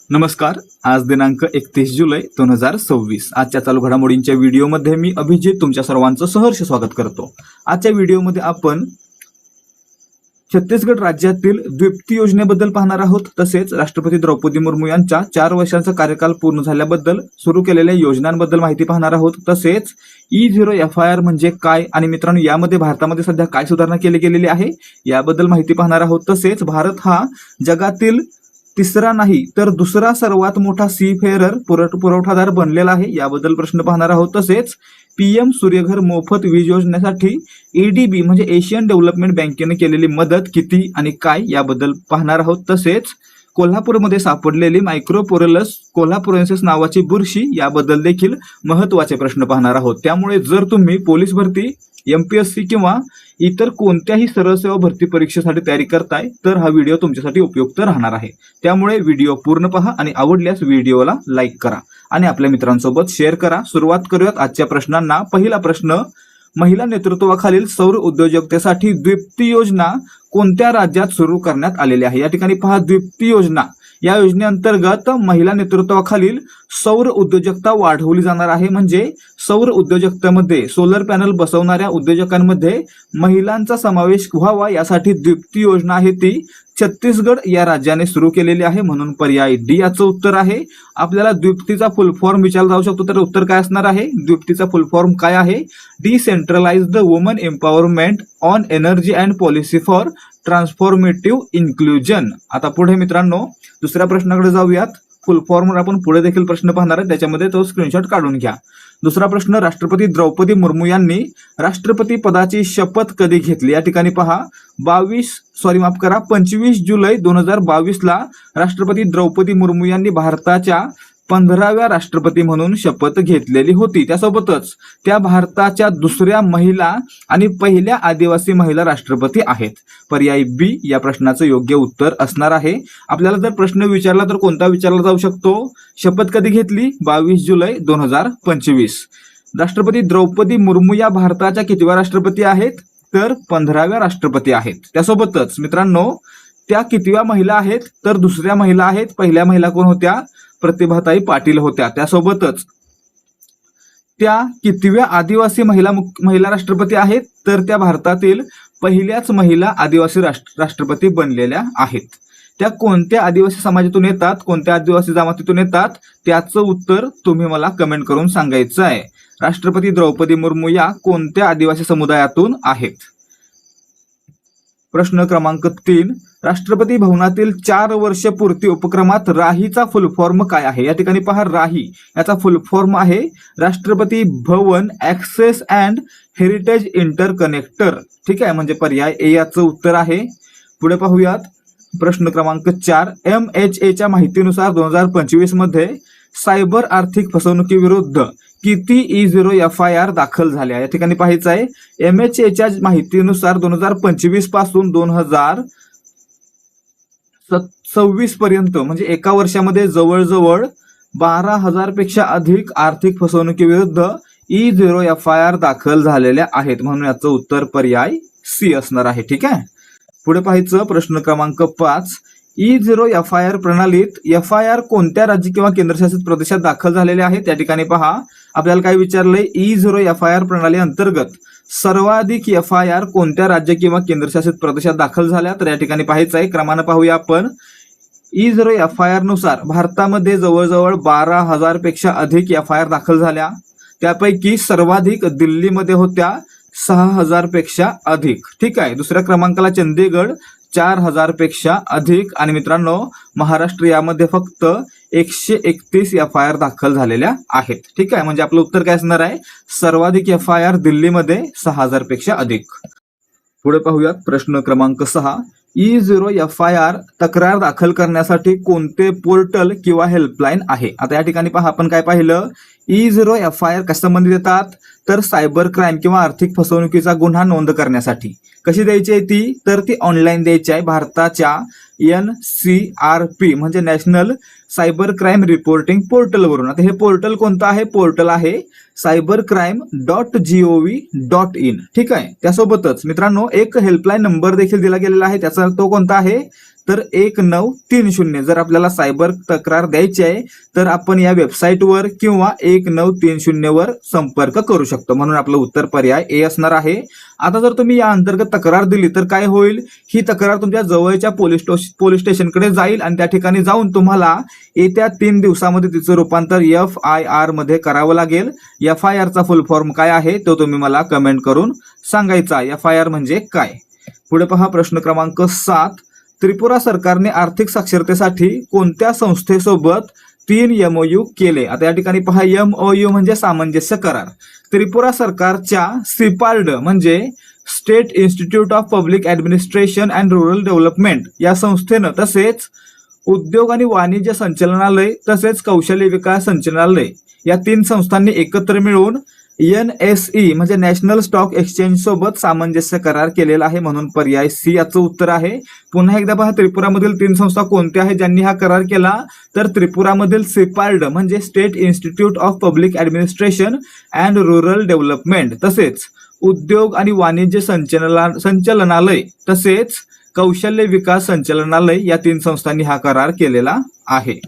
नमस्कार. आज दिनांक 31 जुलै 2026. आजच्या चालू घडामोडींच्या व्हिडिओमध्ये मी अभिजित तुमच्या सर्वांचं सहर्ष स्वागत करतो. आजच्या व्हिडिओमध्ये आपण छत्तीसगड राज्यातील द्विप्ती योजनेबद्दल पाहणार आहोत. तसेच राष्ट्रपती द्रौपदी मुर्मू यांच्या 4 वर्षांचा कार्यकाल पूर्ण झाल्याबद्दल सुरू केलेल्या योजनांबद्दल माहिती पाहणार आहोत. तसेच E0 FIR म्हणजे काय आणि मित्रांनो यामध्ये भारतामध्ये सध्या काय सुधारणा केली गेलेली आहे याबद्दल माहिती पाहणार आहोत. तसेच भारत हा जगातील तिसरा नाही तर दुसरा सर्वात मोठा सीफेअरर पुरवठादार बनलेला आहे याबद्दल प्रश्न पाहणार आहोत. तसेच PM सूर्यघर मोफत वीज योजनेसाठी ADB म्हणजे एशियन डेव्हलपमेंट बँकेने केलेली मदत किती आणि काय याबद्दल पाहणार आहोत. तसेच कोल्हापूरमध्ये सापडलेली मायक्रोपोरेलस कोल्हापुरेन्सिस नावाची बुरशी याबद्दल देखील महत्त्वाचे प्रश्न पाहणार आहोत. त्यामुळे जर तुम्ही पोलीस भरती, MPSC किंवा इतर कोणत्याही सरळ सेवा भरती परीक्षेसाठी तयारी करताय तर हा व्हिडिओ तुमच्यासाठी उपयुक्त राहणार आहे. त्यामुळे व्हिडिओ पूर्ण पहा आणि आवडल्यास व्हिडिओला लाईक करा आणि आपल्या मित्रांसोबत शेअर करा. सुरुवात करूयात आजच्या प्रश्नांना. पहिला प्रश्न, महिला नेतृत्वाखालील सौर उद्योजकतेसाठी द्विप्ती योजना कोणत्या राज्यात सुरू करण्यात आलेली आहे? या ठिकाणी पहा, द्विप्ती योजना या योजनेअंतर्गत महिला नेतृत्वाखालील सौर उद्योजकता वाढवली जाणार आहे. म्हणजे सौर उद्योजकतेमध्ये सोलर पॅनल बसवणाऱ्या उद्योजकांमध्ये महिलांचा समावेश व्हावा यासाठी द्विप्ती योजना आहे ती छत्तीसगड या राज्याने सुरू केलेली आहे. म्हणून पर्याय डी याचं उत्तर आहे. आपल्याला द्विप्तीचा फुल फॉर्म विचारला जाऊ शकतो तर उत्तर काय असणार आहे? द्विप्तीचा फुल फॉर्म काय आहे? Decentralised woman empowerment on energy and policy for transformative inclusion. आता पुढे मित्रांनो दुसऱ्या प्रश्नाकडे जाऊयात. फुल फॉर्मवर आपण पुढे देखील प्रश्न पाहणार आहे, त्याच्यामध्ये तो स्क्रीनशॉट काढून घ्या. दुसरा प्रश्न, राष्ट्रपती द्रौपदी मुर्मू यांनी राष्ट्रपती पदाची शपथ कधी घेतली? या ठिकाणी पहा, 25 जुलै 2022 ला राष्ट्रपती द्रौपदी मुर्मू यांनी भारताच्या 15व्या राष्ट्रपती म्हणून शपथ घेतलेली होती. त्यासोबतच त्या भारताच्या दुसऱ्या महिला आणि पहिल्या आदिवासी महिला राष्ट्रपती आहेत. पर्याय बी या प्रश्नाचं योग्य उत्तर असणार आहे. आपल्याला जर प्रश्न विचारला तर कोणता विचारला जाऊ शकतो? शपथ कधी घेतली? 22 जुलै 2025. राष्ट्रपती द्रौपदी मुर्मू या भारताच्या कितव्या राष्ट्रपती आहेत? तर 15व्या राष्ट्रपती आहेत. त्यासोबतच मित्रांनो त्या कितव्या महिला आहेत? तर दुसऱ्या महिला आहेत. पहिल्या महिला कोण होत्या? प्रतिभाताई पाटील होत्या. त्यासोबतच त्या कितव्या आदिवासी महिला राष्ट्रपती आहेत? तर त्या भारतातील पहिल्याच महिला आदिवासी राष्ट्रपती बनलेल्या आहेत. त्या कोणत्या आदिवासी समाजातून येतात, कोणत्या आदिवासी जमातीतून येतात त्याचं उत्तर तुम्ही मला कमेंट करून सांगायचं आहे. राष्ट्रपती द्रौपदी मुर्मू या कोणत्या आदिवासी समुदायातून आहेत? प्रश्न क्रमांक 3, राष्ट्रपती भवनातील 4 वर्ष पूर्ती उपक्रमात राहीचा फुल फॉर्म काय आहे? या ठिकाणी पहा, राही याचा फुल फॉर्म आहे राष्ट्रपती भवन ऍक्सेस अँड हेरिटेज इंटरकनेक्टर. ठीक आहे, म्हणजे पर्याय ए याचं उत्तर आहे. पुढे पाहूयात. प्रश्न क्रमांक 4, MHAच्या माहितीनुसार 2025 मध्ये सायबर आर्थिक फसवणुकीविरुद्ध किती E0 FIR दाखल झाल्या? या ठिकाणी पाहायचं आहे, MHAच्या माहितीनुसार 2025 पासून 2026 पर्यंत म्हणजे एका वर्षामध्ये जवळजवळ 12,000 पेक्षा अधिक आर्थिक फसवणुकीविरुद्ध E0 FIR दाखल झालेल्या आहेत. म्हणून याचं उत्तर पर्याय सी असणार आहे. ठीक आहे, पुढे पाहायचं. प्रश्न क्रमांक 5, E0 FIR प्रणालीत FIR कोणत्या राज्य किंवा केंद्रशासित प्रदेशात दाखल झालेले आहेत? त्या ठिकाणी पहा, आपल्याला काय विचारलंय? E0 FIR प्रणाली अंतर्गत सर्वाधिक FIR कोणत्या राज्य किंवा केंद्रशासित प्रदेशात दाखल झाल्या? तर या ठिकाणी पाहायचं आहे, क्रमानं पाहूया आपण. E0 FIR नुसार भारतामध्ये जवळजवळ 12,000 पेक्षा अधिक FIR दाखल झाल्या. त्यापैकी सर्वाधिक दिल्लीमध्ये होत्या 6,000 पेक्षा अधिक. ठीक आहे, दुसऱ्या क्रमांकाला चंदीगड 4,000 पेक्षा अधिक आणि मित्रांनो महाराष्ट्र यामध्ये फक्त 131 FIR दाखल झालेल्या आहेत. ठीक आहे, म्हणजे आपलं उत्तर काय असणार आहे? सर्वाधिक FIR दिल्लीमध्ये 6,000 पेक्षा अधिक. पुढे पाहूयात. प्रश्न क्रमांक 6, E0 FIR तक्रार दाखल करण्यासाठी कोणते पोर्टल किंवा हेल्पलाईन आहे? आता या ठिकाणी पहा, आपण काय पाहिलं? E0 FIR कशासंबंधित येतात? तर सायबर क्राईम किंवा आर्थिक फसवणुकीचा गुन्हा नोंद करण्यासाठी. कशी द्यायची आहे ती? तर ती ऑनलाईन द्यायची आहे. भारताच्या NCRP म्हणजे नॅशनल सायबर क्राईम रिपोर्टिंग पोर्टलवरून. आता हे पोर्टल कोणतं आहे? पोर्टल आहे cybercrime.gov.in. ठीक आहे, त्यासोबतच मित्रांनो एक हेल्पलाईन नंबर देखील दिला गेलेला आहे. त्याचा तो कोणता आहे? तर 1930. जर आपल्याला सायबर तक्रार द्यायची आहे तर आपण या वेबसाईटवर किंवा 1930 वर संपर्क करू शकतो. म्हणून आपलं उत्तर पर्याय ए असणार आहे. आता जर तुम्ही या अंतर्गत तक्रार दिली तर काय होईल, ही तक्रार तुमच्या जवळच्या पोलीस स्टेशनकडे जाईल आणि त्या ठिकाणी जाऊन तुम्हाला येत्या 3 दिवसामध्ये तिचं रूपांतर FIR मध्ये करावं लागेल. FIR चा फुल फॉर्म काय आहे तो तुम्ही मला कमेंट करून सांगायचा. FIR म्हणजे काय. पुढे पहा प्रश्न क्रमांक 7. त्रिपुरा सरकारने आर्थिक साक्षरतेसाठी कोणत्या संस्थेसोबत 3 MOU केले. आता या ठिकाणी पहा MOU म्हणजे सामंजस्य करार. त्रिपुरा सरकारच्या सिपार्ड म्हणजे state institute of public administration and rural development या संस्थेनं तसेच उद्योग आणि वाणिज्य संचालनालय तसेच कौशल्य विकास संचालनालय या 3 संस्थांनी एकत्र मिळून NSE म्हणजे नॅशनल स्टॉक एक्सचेंज सोबत सामंजस्य करार केलेला आहे. म्हणून पर्याय C याचं उत्तर आहे. पुन्हा एकदा पहा त्रिपुरामधील 3 संस्था कोणत्या आहेत ज्यांनी हा करार केला, तर त्रिपुरामधील सिपार्ड म्हणजे state institute of public administration and rural development तसेच उद्योग आणि वाणिज्य संचालनालय तसेच कौशल्य विकास संचालनालय या 3 संस्थांनी हा करार केलेला आहे.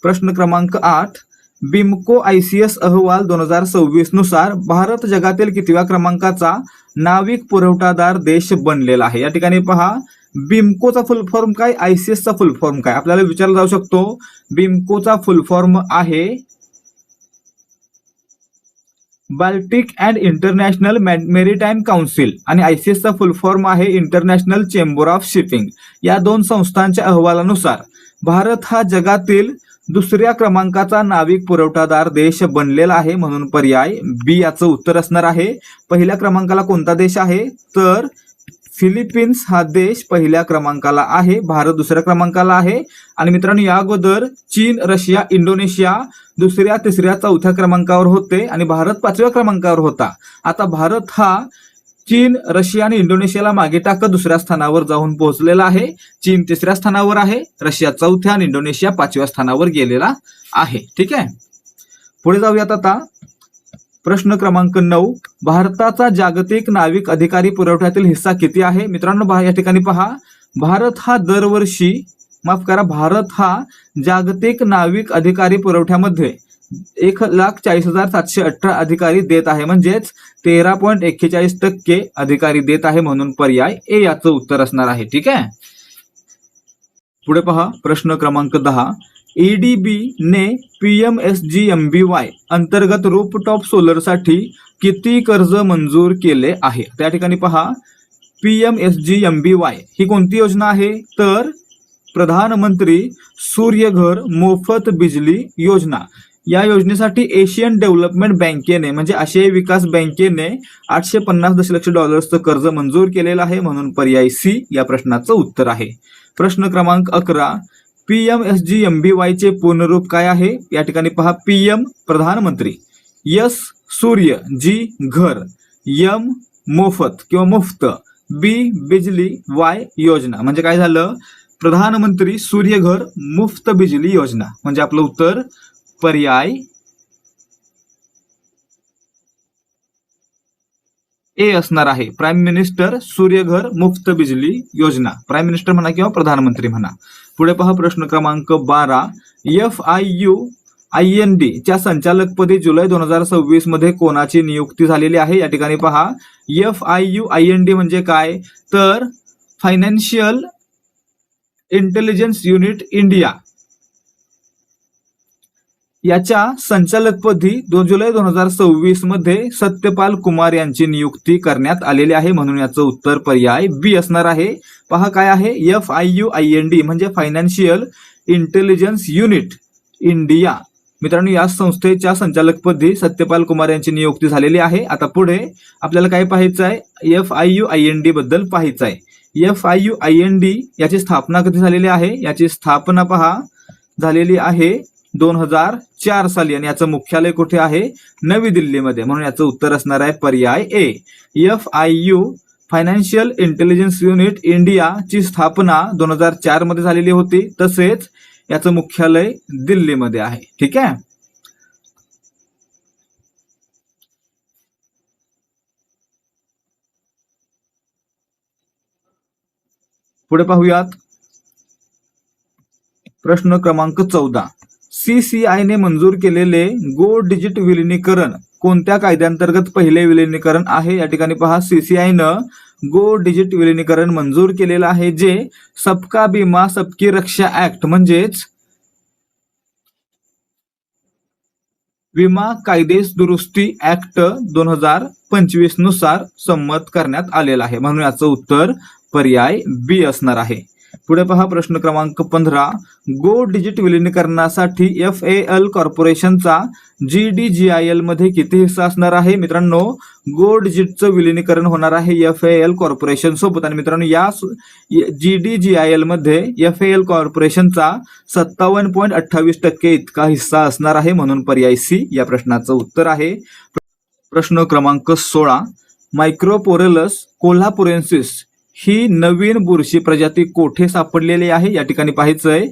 प्रश्न क्रमांक 8. बिमको ICS अहवाल 2026 नुसार भारत जगातील कितव्या क्रमांकाचा नाविक पुरवठादार देश बनलेला आहे. या ठिकाणी पहा बिमकोचा फुल फॉर्म काय, ICS चा फुल फॉर्म काय आपल्याला विचारला जाऊ शकतो. बिमकोचा फुल फॉर्म आहे Baltic and international maritime council आणि ICS चा फुल फॉर्म आहे इंटरनॅशनल चेंबर ऑफ शिपिंग. या 2 संस्थांच्या अहवालानुसार भारत हा जगातील 2ऱ्या क्रमांकाचा नाविक पुरवठादार देश बनलेला आहे. म्हणून पर्याय B याचं उत्तर असणार आहे. पहिल्या क्रमांकाला कोणता देश आहे, तर फिलिपिन्स हा देश पहिल्या क्रमांकाला आहे. भारत 2ऱ्या क्रमांकाला आहे. आणि मित्रांनो या अगोदर चीन, रशिया, इंडोनेशिया 2ऱ्या, 3ऱ्या, 4थ्या क्रमांकावर होते आणि भारत 5व्या क्रमांकावर होता. आता भारत हा चीन, रशिया आणि इंडोनेशियाला मागे टाकत 2ऱ्या स्थानावर जाऊन पोहोचलेला आहे. चीन 3ऱ्या स्थानावर आहे, रशिया 4थ्या आणि इंडोनेशिया 5व्या स्थानावर गेलेला आहे. ठीक आहे. पुढे जाऊयात आता. प्रश्न क्रमांक 9. भारताचा जागतिक नाविक अधिकारी पुरवठ्यातील हिस्सा किती आहे. मित्रांनो या ठिकाणी पहा भारत हा जागतिक नाविक अधिकारी पुरवठ्यामध्ये 1,40,718 अधिकारी देत आहे. म्हणजेच 13.41% अधिकारी देत आहे. म्हणून पर्याय ए याचं उत्तर असणार आहे. ठीक आहे. पुढे पहा प्रश्न क्रमांक 10. EDB ने PMSGMBY अंतर्गत रूफटॉप सोलरसाठी किती कर्ज मंजूर केले आहे. त्या ठिकाणी पहा PMSGMBY ही कोणती योजना आहे, तर प्रधानमंत्री सूर्यघर मोफत बिजली योजना. या योजनेसाठी एशियन डेव्हलपमेंट बँकेने म्हणजे आशियाई विकास बँकेने $850 दशलक्ष कर्ज मंजूर केलेलं आहे. म्हणून पर्याय C या प्रश्नाचं उत्तर आहे. प्रश्न क्रमांक 11. PMSGMBY चे पूर्णरूप काय आहे. या ठिकाणी पहा PM प्रधानमंत्री, S सूर्य, G घर, M मोफत किंवा मुफ्त, B बिजली, Y योजना. म्हणजे काय झालं, प्रधानमंत्री सूर्यघर मुफ्त बिजली योजना. म्हणजे आपलं उत्तर पर्याय ए असणार आहे. प्राईम मिनिस्टर सूर्यघर मुफ्त बिजली योजना. प्राईम मिनिस्टर म्हणा किंवा प्रधानमंत्री म्हणा. पुढे पहा प्रश्न क्रमांक 12. FIUIND च्या संचालकपदी जुलै 2026 मध्ये कोणाची नियुक्ती झालेली आहे. या ठिकाणी पहा FIUIND म्हणजे काय, तर फायनान्शियल इंटेलिजन्स युनिट इंडिया याच्या संचालकपदी जुलै 2026 मध्ये सत्यपाल कुमार यांची नियुक्ती करण्यात आलेली आहे. म्हणून याचं उत्तर पर्याय B असणार आहे. पहा काय आहे FIUIND म्हणजे फायनान्शियल इंटेलिजन्स युनिट इंडिया. मित्रांनो या संस्थेच्या संचालकपदी सत्यपाल कुमार यांची नियुक्ती झालेली आहे. आता पुढे आपल्याला काय पाहायचं आहे, FIUIND बद्दल पाहायचं आहे. FIUIND याची स्थापना कधी झालेली आहे, याची स्थापना पहा झालेली आहे 2004 साली आणि याचं मुख्यालय कुठे आहे, नवी दिल्लीमध्ये. म्हणून याचं उत्तर असणार आहे पर्याय ए. FIU financial intelligence unit India ची स्थापना 2004 मध्ये झालेली होती. तसेच याचं मुख्यालय दिल्लीमध्ये आहे. ठीक आहे. पुढे पाहूयात प्रश्न क्रमांक 14. CCI ने मंजूर केलेले गो डिजिट विलिनीकरण कोणत्या कायद्याअंतर्गत पहिले विलिनीकरण आहे? या ठिकाणी पहा, CCI न गो डिजिट विलिनीकरण मंजूर केलेलं आहे, जे सबका बीमा सबकी रक्षा ऍक्ट म्हणजेच विमा कायदेस दुरुस्ती ऍक्ट 2025 नुसार संमत करण्यात आलेला आहे. म्हणून याचं उत्तर पर्याय बी असणार आहे. पुढे पहा प्रश्न क्रमांक 15. गो डिजिट विलिनीकरणासाठी FAL कॉर्पोरेशनचा GDGIL मध्ये किती हिस्सा असणार आहे? मित्रांनो, गो डिजिटचं विलिनीकरण होणार आहे FAL कॉर्पोरेशन सोबत, आणि मित्रांनो या GDGIL मध्ये FAL कॉर्पोरेशनचा 57.28% इतका हिस्सा असणार आहे. म्हणून पर्याय सी या प्रश्नाचं उत्तर आहे. प्रश्न क्रमांक 16. मायक्रोपोरेलस कोल्हापुरेन्सिस ही नवीन बुरशी प्रजाती कोठे सापडलेली आहे? या ठिकाणी पाहायचंय,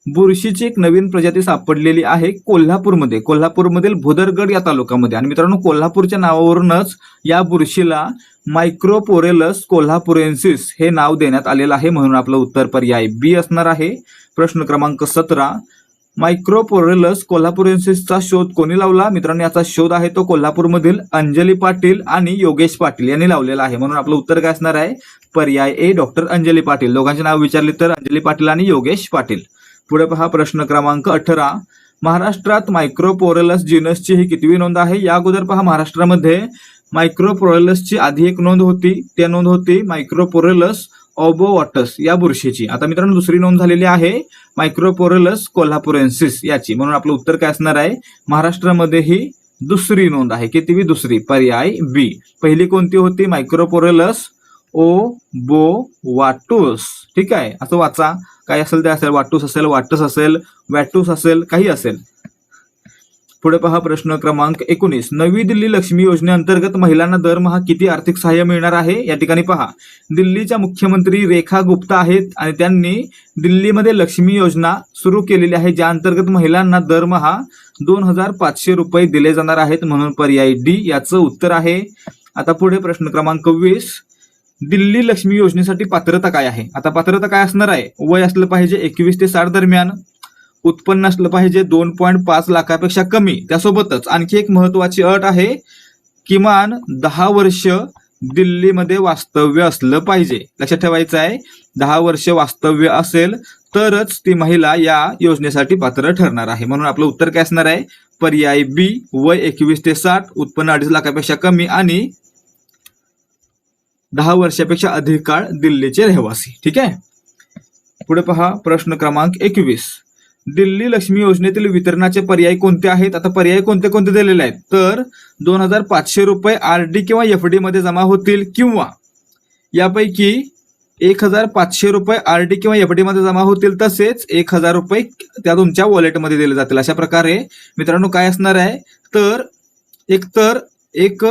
बुरशीची एक नवीन प्रजाती सापडलेली आहे कोल्हापूरमध्ये, कोल्हापूरमधील भुदरगड या तालुक्यामध्ये. आणि मित्रांनो, कोल्हापूरच्या नावावरूनच या बुरशीला मायक्रोपोरेलस कोल्हापुरेन्सिस हे नाव देण्यात आलेलं आहे. म्हणून आपलं उत्तर पर्याय बी असणार आहे. प्रश्न क्रमांक 17. मायक्रोपोरेलस कोल्हापुरेन्सिसचा शोध कोणी लावला? मित्रांनो, याचा शोध आहे तो कोल्हापूरमधील अंजली पाटील आणि योगेश पाटील यांनी लावलेला आहे. म्हणून आपलं उत्तर काय असणार आहे? पर्याय ए, डॉक्टर अंजली पाटील. दोघांचे नाव विचारले तर अंजली पाटील आणि योगेश पाटील. पुढे पहा प्रश्न क्रमांक 18. महाराष्ट्रात मायक्रोपोरेलस जीनसची ही कितवी नोंद आहे? या अगोदर पहा, महाराष्ट्रामध्ये मायक्रोपोरेलसची आधी एक नोंद होती, त्या नोंद होती मायक्रोपोरेलस ओबोवाटस या बुरशीची. आता मित्रांनो, दुसरी नोंद झालेली आहे मायक्रोपोरेलस कोल्हापुरेन्सिस याची. म्हणून आपलं उत्तर काय असणार आहे? महाराष्ट्रामध्ये ही दुसरी नोंद आहे. कितवी? दुसरी. पर्याय बी. पहिली कोणती होती? मायक्रोपोरेलस ओबोवाटस. ठीक आहे, असं वाचा. काय असेल ते असेल, वाटूस असेल, वाटस असेल, वॅटूस असेल, काही असेल. पुढे पहा प्रश्न क्रमांक 19. नवी दिल्ली लक्ष्मी योजनेअंतर्गत महिलांना दरमहा किती आर्थिक सहाय्य मिळणार आहे? या ठिकाणी पहा, दिल्लीच्या मुख्यमंत्री रेखा गुप्ता आहेत आणि त्यांनी दिल्लीमध्ये लक्ष्मी योजना सुरू केलेली आहे, ज्या अंतर्गत महिलांना दरमहा 2500 रुपये दिले जाणार आहेत. म्हणून पर्याय डी याचं उत्तर आहे. आता पुढे प्रश्न क्रमांक 20. दिल्ली लक्ष्मी योजनेसाठी पात्रता काय आहे? आता पात्रता काय असणार आहे? वय असलं पाहिजे 21 ते 60 दरम्यान, उत्पन्न असलं पाहिजे 2.5 लाखापेक्षा कमी. त्यासोबतच आणखी एक महत्वाची अट आहे, किमान 10 वर्ष दिल्लीमध्ये वास्तव्य असलं पाहिजे. लक्षात ठेवायचं आहे, 10 वर्ष वास्तव्य असेल तरच ती महिला या योजनेसाठी पात्र ठरणार आहे. म्हणून आपलं उत्तर काय असणार आहे? पर्याय बी. वय 21 ते 60, उत्पन्न 2.5 लाखापेक्षा कमी आणि 10 वर्षापेक्षा अधिक काळ दिल्लीचे रहिवासी. ठीक आहे. पुढे पहा प्रश्न क्रमांक 21. दिल्ली लक्ष्मी योजनेतील वितरणाचे पर्याय कोणते आहेत? आता पर्याय कोणते कोणते दिलेले आहेत? तर 2500 रुपये RD किंवा FD मध्ये जमा होतील, किंवा यापैकी 1500 रुपये RD किंवा FD मध्ये जमा होतील, तसेच 1000 रुपये त्या तुमच्या वॉलेटमध्ये दिले जातील. अशा प्रकारे मित्रांनो काय असणार आहे? तर एक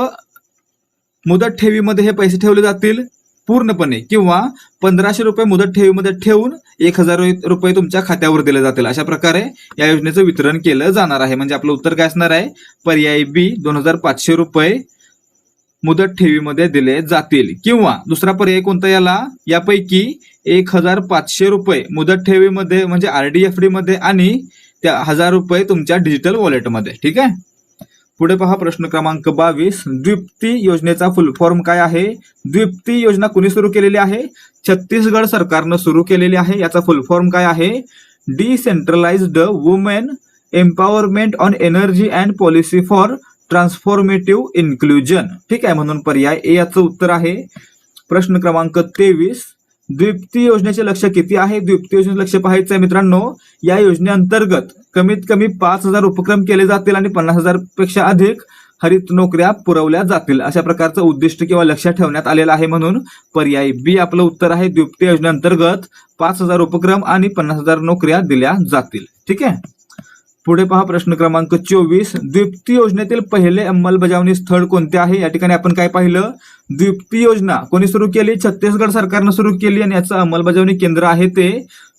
मुदत ठेवीमध्ये हे पैसे ठेवले जातील पूर्णपणे, किंवा 1500 रुपये मुदत ठेवीमध्ये ठेवून 1000 रुपये तुमच्या खात्यावर दिले जातील. अशा प्रकारे या योजनेचं वितरण केलं जाणार आहे. म्हणजे आपलं उत्तर काय असणार आहे? पर्याय बी. 2500 रुपये मुदत ठेवीमध्ये दिले जातील, किंवा दुसरा पर्याय कोणता याला? यापैकी 1500 रुपये मुदत ठेवीमध्ये म्हणजे RD FD मध्ये आणि त्या 1000 रुपये तुमच्या डिजिटल वॉलेटमध्ये. ठीक आहे. पुढे पहा प्रश्न क्रमांक 22. द्विप्ती योजनेचा फुल फॉर्म काय आहे? द्विप्ती योजना कुणी सुरू केलेली आहे? छत्तीसगड सरकारनं सुरू केलेली आहे. याचा फुल फॉर्म काय आहे? Decentralised women empowerment on energy and policy for transformative inclusion. ठीक आहे. म्हणून पर्याय ए याचं उत्तर आहे. प्रश्न क्रमांक 23. द्विप्ती योजनेचे लक्ष किती आहे? द्विप्ती योजनेचे लक्ष पाहायचं आहे मित्रांनो. या योजनेअंतर्गत कमीत कमी 5000 उपक्रम केले जातील आणि 50,000 पेक्षा अधिक हरित नोकऱ्या पुरवल्या जातील. अशा प्रकारचं उद्दिष्ट किंवा लक्ष ठेवण्यात आलेलं आहे. म्हणून पर्याय बी आपलं उत्तर आहे. द्विप्ती योजनेअंतर्गत 5000 उपक्रम आणि 50,000 नोकऱ्या दिल्या जातील. ठीक आहे. पुढे पहा प्रश्न क्रमांक 24. द्विप्ती योजनेतील पहिले अंमलबजावणी स्थळ कोणते आहे? या ठिकाणी आपण काय पाहिलं? द्विप्ती योजना कोणी सुरू केली? छत्तीसगड सरकारनं सुरू केली आणि याचं अंमलबजावणी केंद्र आहे ते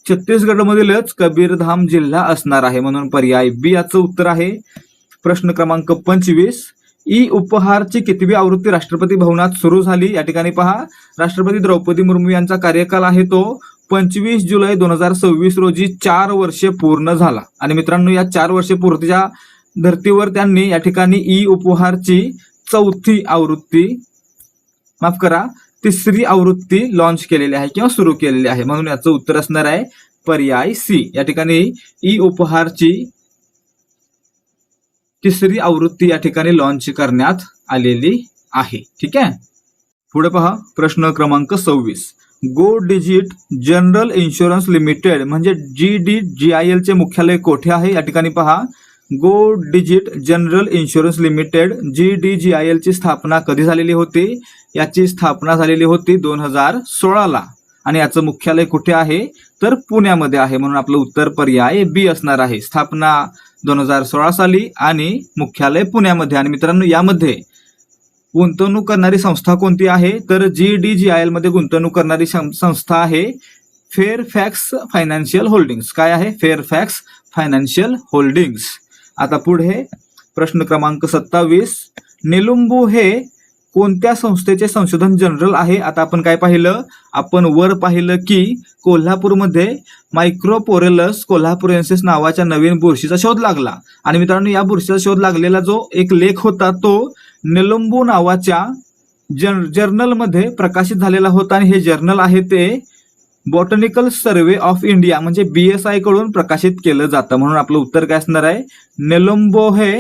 छत्तीसगडमधीलच कबीरधाम जिल्हा असणार आहे. म्हणून पर्याय बी याचं उत्तर आहे. प्रश्न क्रमांक 25. ई उपहारची कितवी आवृत्ती राष्ट्रपती भवनात सुरू झाली? या ठिकाणी पहा, राष्ट्रपती द्रौपदी मुर्मू यांचा कार्यकाल आहे तो 25 जुलै 2026 रोजी 4 वर्षे पूर्ण झाला. आणि मित्रांनो, या 4 वर्षे पूर्तीच्या धर्तीवर त्यांनी या ठिकाणी ई उपहारची तिसरी आवृत्ती लॉन्च केलेली आहे किंवा सुरू केलेली आहे. म्हणून याचं उत्तर असणार आहे पर्याय सी. या ठिकाणी ई उपहारची तिसरी आवृत्ती या ठिकाणी लॉन्च करण्यात आलेली आहे. ठीक आहे. पुढे पहा प्रश्न क्रमांक 26. Go digit general insurance limited म्हणजे GDGIL चे मुख्यालय कोठे आहे? या ठिकाणी पहा, go digit general insurance limited GDGIL ची स्थापना कधी झालेली होती? याची स्थापना झालेली होती 2016 ला. आणि याचं मुख्यालय कुठे आहे? तर पुण्यामध्ये आहे. म्हणून आपलं उत्तर पर्याय बी असणार आहे. स्थापना 2016 साली आणि मुख्यालय पुण्यामध्ये. आणि मित्रांनो, यामध्ये गुंतवणूक करणारी संस्था कोणती आहे? तर GDGIL मध्ये गुंतवणूक करणारी संस्था आहे फेअरफॅक्स फायनान्शियल होल्डिंग्स. काय आहे? Fairfax financial holdings. आता पुढे प्रश्न क्रमांक 27. निलुंबू हे कोणत्या संस्थेचे संशोधन जनरल आहे? आता आपण काय पाहिलं? आपण वर पाहिलं की कोल्हापूरमध्ये मायक्रोपोरेलस कोल्हापुरेन्सिस नावाच्या नवीन बुरशीचा शोध लागला. आणि मित्रांनो, या बुरशीचा शोध लागलेला जो एक लेख होता तो निलुंबू नावाच्या जर्नलमध्ये प्रकाशित झालेला होता. आणि हे जर्नल आहे ते बॉटनिकल सर्व्हे ऑफ इंडिया म्हणजे BSI कडून प्रकाशित केलं जातं. म्हणून आपलं उत्तर काय असणार आहे? निलुंबो हे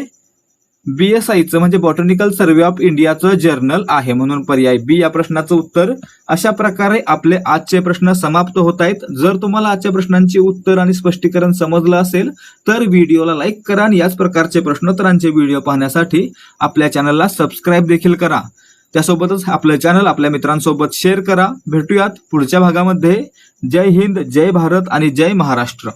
BSIचं म्हणजे बॉटनिकल सर्व्हे ऑफ इंडियाचं जर्नल आहे. म्हणून पर्याय बी या प्रश्नाचं उत्तर. अशा प्रकारे आपले आजचे प्रश्न समाप्त होत आहेत. जर तुम्हाला आजच्या प्रश्नांची उत्तर आणि स्पष्टीकरण समजलं असेल तर व्हिडिओला लाईक करा आणि याच प्रकारचे प्रश्नोत्तरांचे व्हिडिओ पाहण्यासाठी आपल्या चॅनलला सबस्क्राईब देखील करा. त्यासोबतच आपलं चॅनल आपल्या मित्रांसोबत शेअर करा. भेटूयात पुढच्या भागामध्ये. जय हिंद, जय भारत आणि जय महाराष्ट्र.